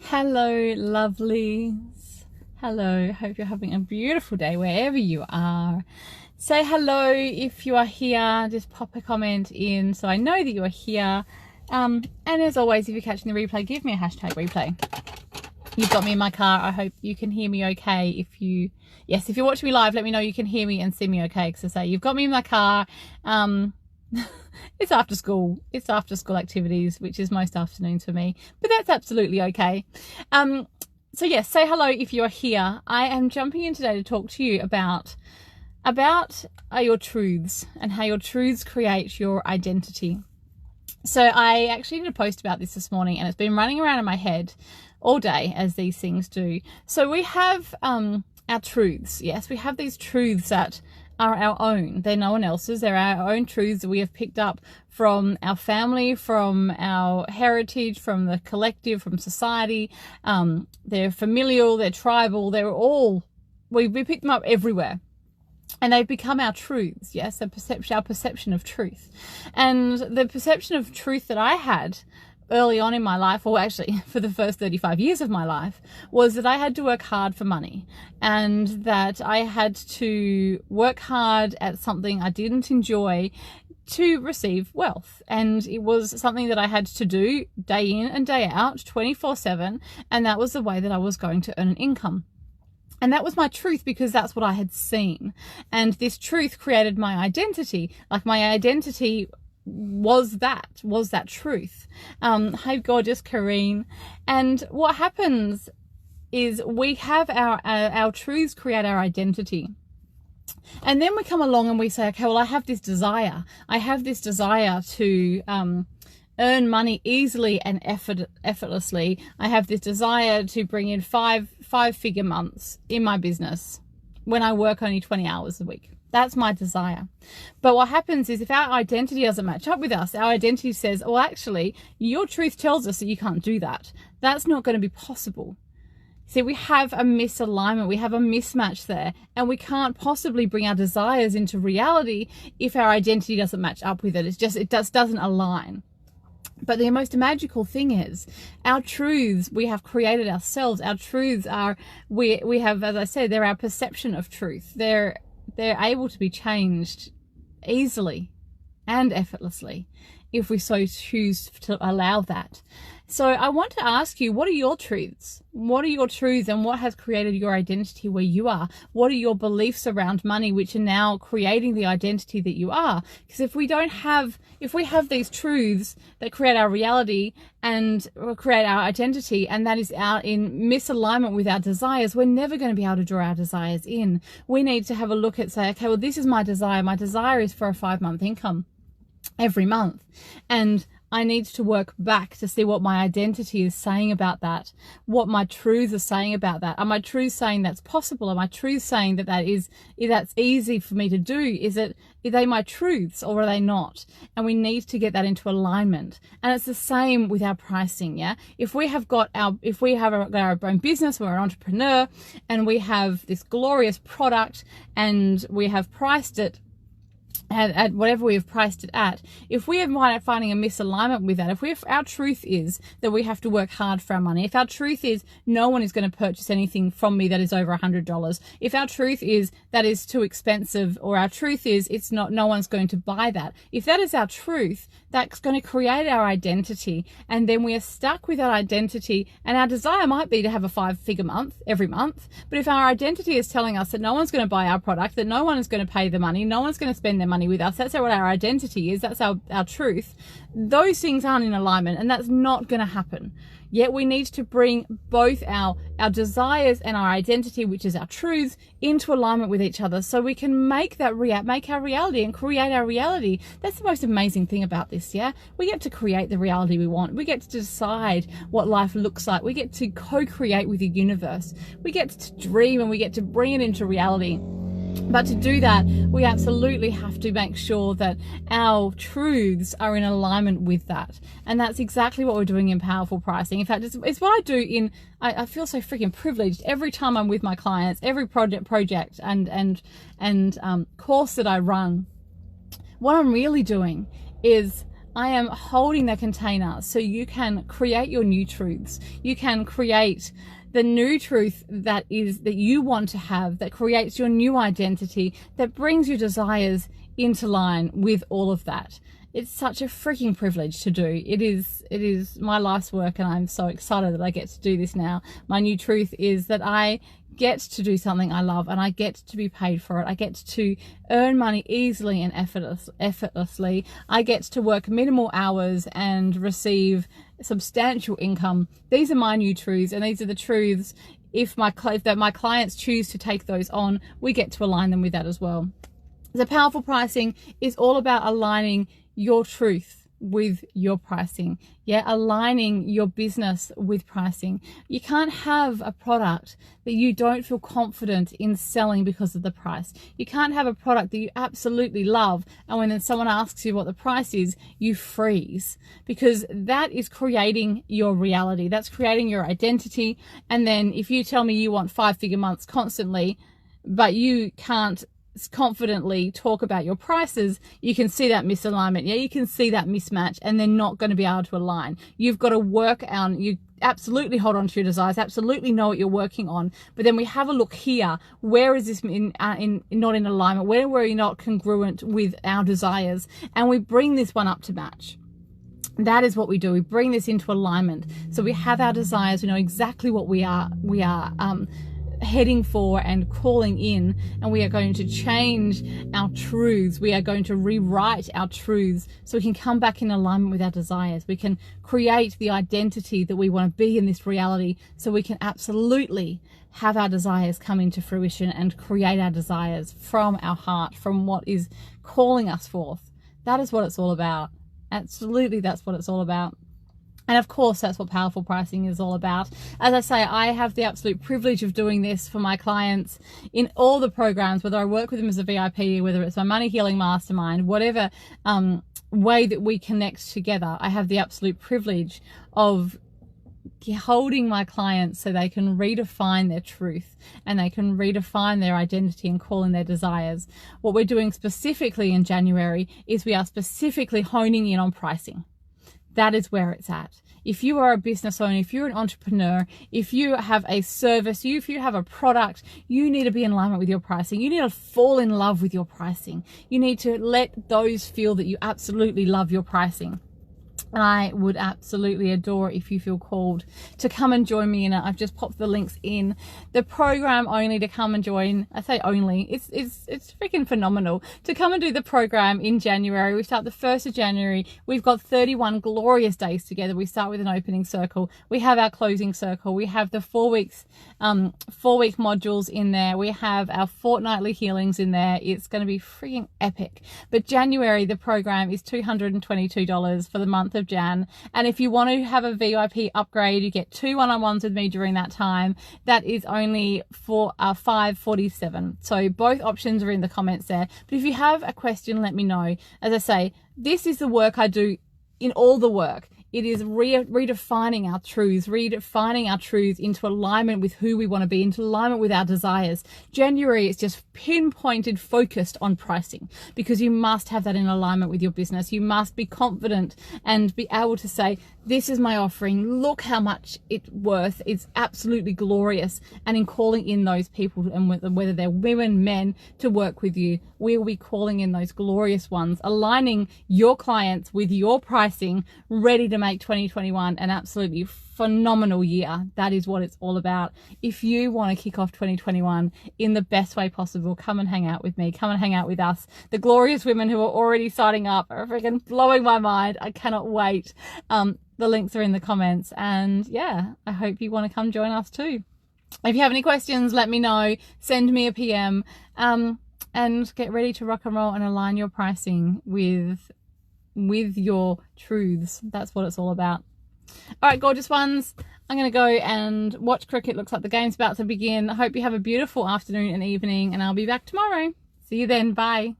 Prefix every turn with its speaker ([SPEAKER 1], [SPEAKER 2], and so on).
[SPEAKER 1] Hello, lovelies. Hello, hope you're having a beautiful day wherever you are. Say hello if you are here, just pop a comment in so I know that you are here. And as always, if you're catching the replay, give me a hashtag replay. You've got me in my car. I hope you can hear me okay. If you're watching me live, let me know you can hear me and see me okay. Because I say you've got me in my car. It's after school activities, which is most afternoons for me, but that's absolutely okay. So yes, say hello if you're here. I am jumping in today to talk to you about your truths and how your truths create your identity. So I actually did a post about this morning, and it's been running around in my head all day, as these things do. So we have our truths. Yes, we have these truths that are our own. They're no one else's. They're our own truths that we have picked up from our family, from our heritage, from the collective, from society. They're familial, they're tribal, we pick them up everywhere. And they've become our truths, yes, our perception of truth. And the perception of truth that I had early on in my life, or actually for the first 35 years of my life, was that I had to work hard for money, and that I had to work hard at something I didn't enjoy to receive wealth. And it was something that I had to do day in and day out, 24/7, and that was the way that I was going to earn an income. And that was my truth, because that's what I had seen. And this truth created my identity. Like, my identity was that truth. Hi, gorgeous Kareen. And what happens is we have our truths create our identity. And then we come along and we say, okay, well, I have this desire to earn money easily and effortlessly. I have this desire to bring in five-figure months in my business when I work only 20 hours a week. That's my desire. But what happens is, if our identity doesn't match up with us, our identity says, well, actually, your truth tells us that you can't do that. That's not going to be possible. See, we have a misalignment, we have a mismatch there, and we can't possibly bring our desires into reality if our identity doesn't match up with it. It just doesn't align. But the most magical thing is, our truths we have created ourselves. Our truths are, we have, as I said, they're our perception of truth. They're able to be changed easily and effortlessly if we so choose to allow that. So I want to ask you, what are your truths? What are your truths, and what has created your identity where you are? What are your beliefs around money which are now creating the identity that you are? Because if we have these truths that create our reality and create our identity, and that is out in misalignment with our desires, we're never going to be able to draw our desires in. We need to have a look at, say, okay, well, this is my desire. My desire is for a 5-month income every month, and I need to work back to see what my identity is saying about that, what my truths are saying about that. Are my truths saying that's possible? Are my truths saying that's easy for me to do? Are they my truths, or are they not? And we need to get that into alignment. And it's the same with our pricing, yeah? If we have got our own business, we're an entrepreneur, and we have this glorious product, and we have priced it at whatever we have priced it at, if we are finding a misalignment with that, if our truth is that we have to work hard for our money, if our truth is no one is going to purchase anything from me that is over $100, if our truth is that is too expensive, or our truth is no one's going to buy that, if that is our truth, that's going to create our identity. And then we are stuck with that identity, and our desire might be to have a 5-figure month every month. But if our identity is telling us that no one's going to buy our product, that no one is going to pay the money, no one's going to spend their money with us, that's what our identity is, that's our truth, those things aren't in alignment, and that's not going to happen. Yet we need to bring both our desires and our identity, which is our truths, into alignment with each other, so we can make our reality and create our reality. That's the most amazing thing about this, yeah? We get to create the reality we want. We get to decide what life looks like. We get to co-create with the universe. We get to dream, and we get to bring it into reality. But to do that, we absolutely have to make sure that our truths are in alignment with that. And that's exactly what we're doing in Powerful Pricing. In fact, it's what I do I feel so freaking privileged every time I'm with my clients, every project and course that I run. What I'm really doing is I am holding the container so you can create your new truths. You can create the new truth that you want to have, that creates your new identity, that brings your desires into line with all of that. It's such a freaking privilege to do. It is my life's work, and I'm so excited that I get to do this now. My new truth is that I get to do something I love, and I get to be paid for it. I get to earn money easily and effortlessly. I get to work minimal hours and receive substantial income. These are my new truths, and these are the truths if my clients choose to take those on, we get to align them with that as well. The powerful pricing is all about aligning your truth with your pricing. Yeah, aligning your business with pricing. You can't have a product that you don't feel confident in selling because of the price. You can't have a product that you absolutely love, and when then someone asks you what the price is, you freeze, because that is creating your reality. That's creating your identity. And then if you tell me you want 5-figure months constantly, but you can't confidently talk about your prices, you can see that misalignment. Yeah, you can see that mismatch, and they're not going to be able to align. You've got to work on, you absolutely hold on to your desires, absolutely know what you're working on, but then we have a look here. Where is this not in alignment? Where were you not congruent with our desires? And we bring this one up to match. That is what we do. We bring this into alignment. So we have our desires. We know exactly what we are heading for and calling in, and we are going to change our truths. We are going to rewrite our truths so we can come back in alignment with our desires. We can create the identity that we want to be in this reality, so we can absolutely have our desires come into fruition and create our desires from our heart, from what is calling us forth. That is what it's all about. Absolutely, that's what it's all about. And of course, that's what powerful pricing is all about. As I say, I have the absolute privilege of doing this for my clients in all the programs, whether I work with them as a VIP, whether it's my Money Healing Mastermind, whatever way that we connect together. I have the absolute privilege of holding my clients so they can redefine their truth and they can redefine their identity and call in their desires. What we're doing specifically in January is we are specifically honing in on pricing. That is where it's at. If you are a business owner, if you're an entrepreneur, if you have a service, if you have a product, you need to be in alignment with your pricing. You need to fall in love with your pricing. You need to let those feel that you absolutely love your pricing. I would absolutely adore if you feel called to come and join me in it. I've just popped the links in the program only to come and join. I say only, it's freaking phenomenal to come and do the program in January. We start the 1st of January. We've got 31 glorious days together. We start with an opening circle. We have our closing circle. We have the 4-week modules in there. We have our fortnightly healings in there. It's going to be freaking epic. But January, the program is $222 for the month of Jan, and if you want to have a VIP upgrade, you get 2 one-on-ones with me during that time. That is only for $547. So both options are in the comments there. But if you have a question, let me know. As I say, this is the work I do in all the work. It is redefining our truths into alignment with who we want to be, into alignment with our desires. January is just pinpointed, focused on pricing, because you must have that in alignment with your business. You must be confident and be able to say, this is my offering. Look how much it's worth. It's absolutely glorious. And in calling in those people, and whether they're women, men, to work with you, we'll be calling in those glorious ones, aligning your clients with your pricing, ready to make 2021 an absolutely phenomenal year. That is what it's all about. If you want to kick off 2021 in the best way possible, come and hang out with me. Come and hang out with us. The glorious women who are already signing up are freaking blowing my mind. I cannot wait. The links are in the comments, and yeah, I hope you want to come join us too. If you have any questions, let me know. Send me a PM, and get ready to rock and roll and align your pricing with your truths. That's what it's all about. All right, gorgeous ones, I'm going to go and watch cricket. Looks like the game's about to begin. I hope you have a beautiful afternoon and evening, and I'll be back tomorrow. See you then. Bye.